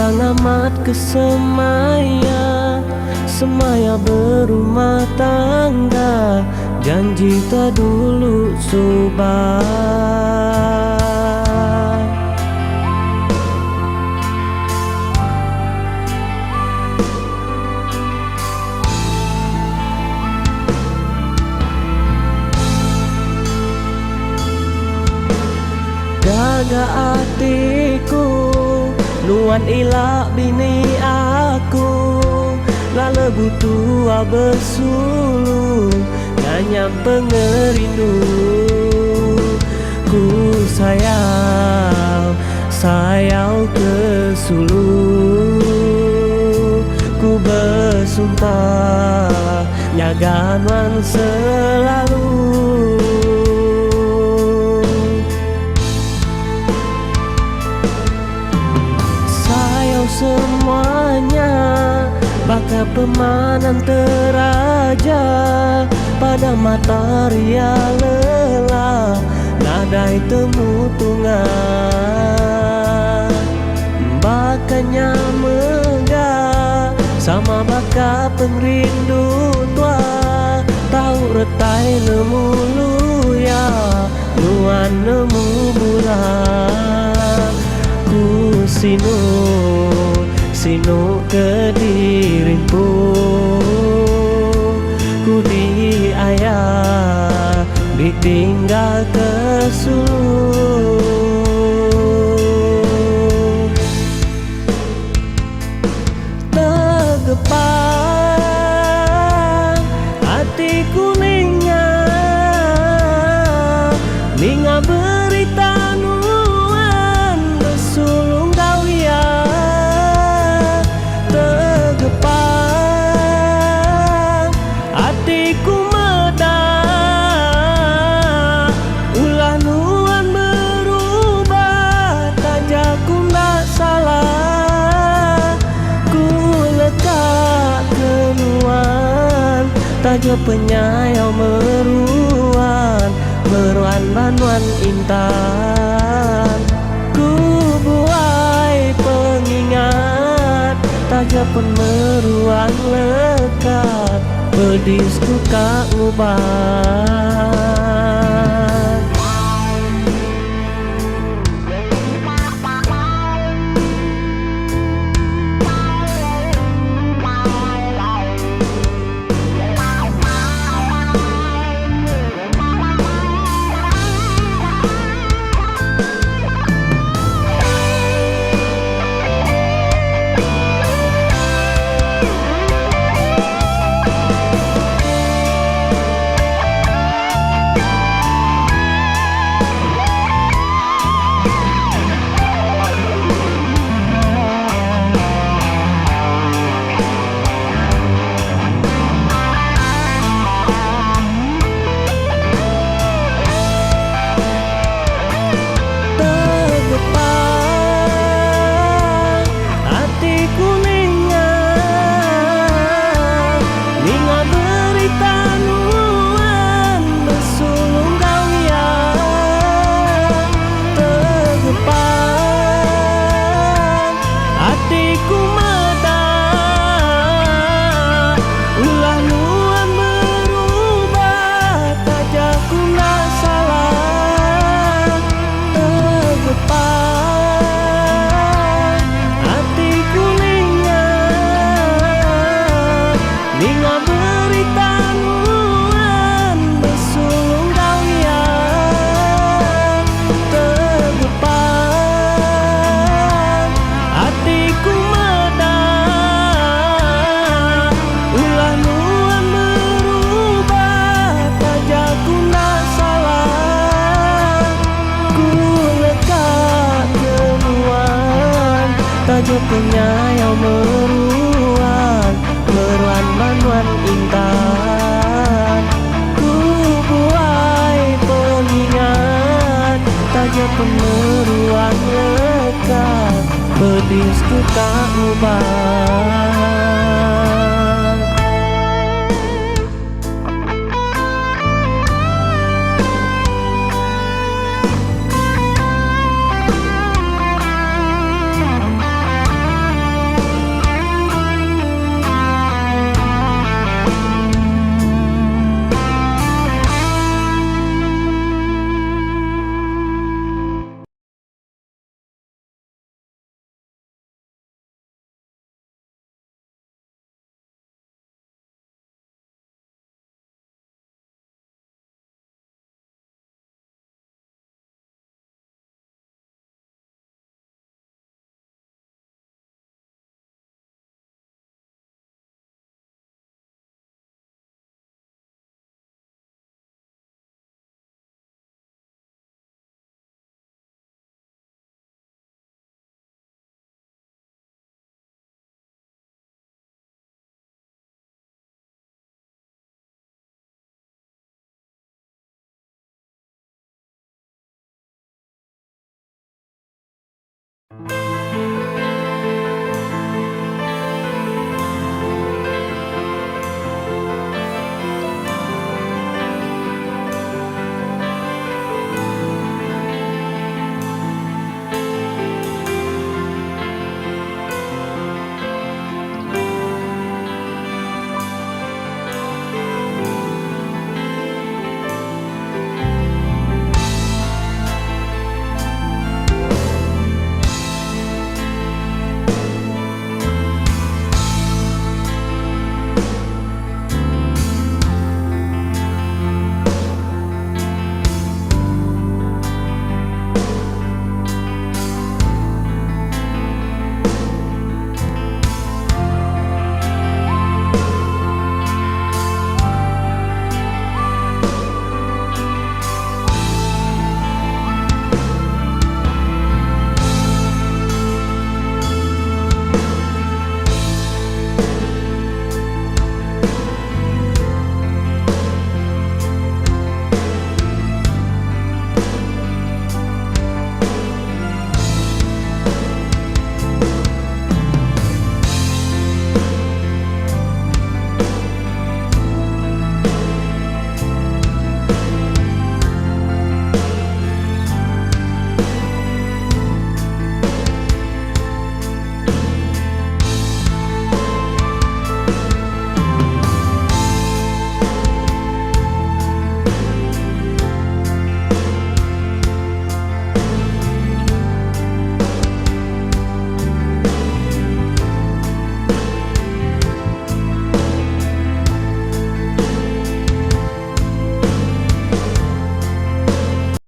alamat kesemaya, semaya berumah tangga, janji tak dulu subah. Jaga hatiku, nuan ilak bini aku, lala butua bersulu, nganyam pengerindu. Ku sayang, sayang kesulu, ku bersumpah, nyagaman selalu. Semuanya bakal pemanan teraja pada mataria lelah, nadai temu tungan bakanya megah sama baka pengrindu tua, tahu retai nemu luya nuan nemu bulan. Ku sinu ke dirimu, ku di ayah ditinggal ke sulu. Tegepang hatiku ninga berita nuan bersulung kau ya. Tegepang hatiku medah, ulah nuan berubah, tajaku ndak salah. Ku lekat ke nuan, taja penyayau meruan banuan intan. Ku buai pengingat, taja pun meruan lekat, pedisku kak ngubah. Taja penyayau meruan banuan intan. Ku buai pengingat, taja pemeruan lekat, pedisku tak ubah.